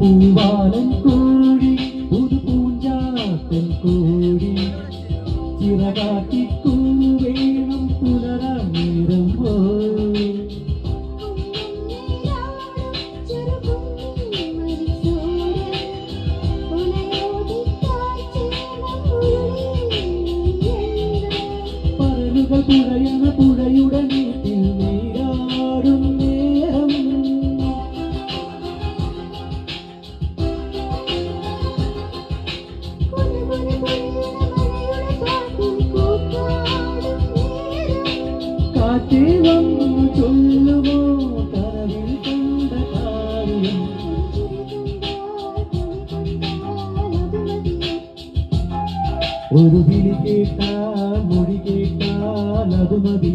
പൂവാലൻ കോഴി പുതു പൂഞ്ചാത്തൻ കോഴി ചിറകാട്ടിക്കൂവേണം പുലരാൻ നേരം പോയി. പരലുകൾ പുഴയണ പുഴയുടെ നീട്ടിൽ നീരാടും നേരം കാറ്റേ വന്നു ചൊല്ലുമോ കനവിൽ കണ്ട കാര്യം. ഒരു വിളി കേട്ടാൽ മൊഴി കേട്ടാൽ അത് മതി.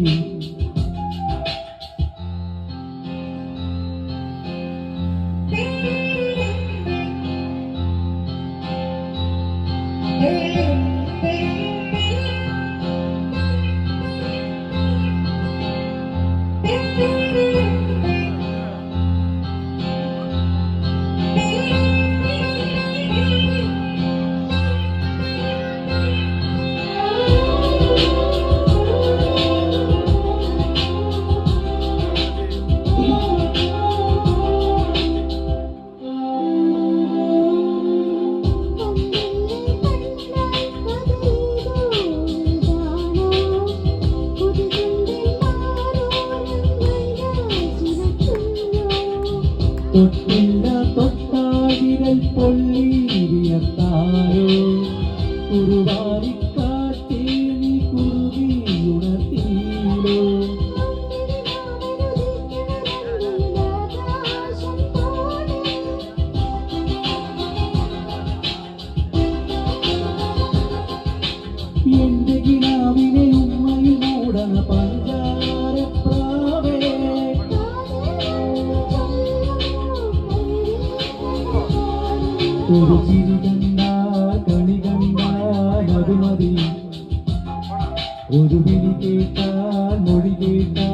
തൊട്ടില്ല തൊട്ടാവിരൽ പൊള്ളിയത്താരോ കുറുവാരിക്കാറ്റേ നീ കുറുകിയുണർത്തീരോ. എന്റെ കിനാവിനെ ഉമ്മയിൽ മൂടണ പഞ്ചാരപ്രാവേ. ഒരു ചിരി കണ്ടാൽ കണി കണ്ടാൽ അത് മതി. ഒരു വിളി കേട്ടാൽ മൊഴി കേട്ടാൽ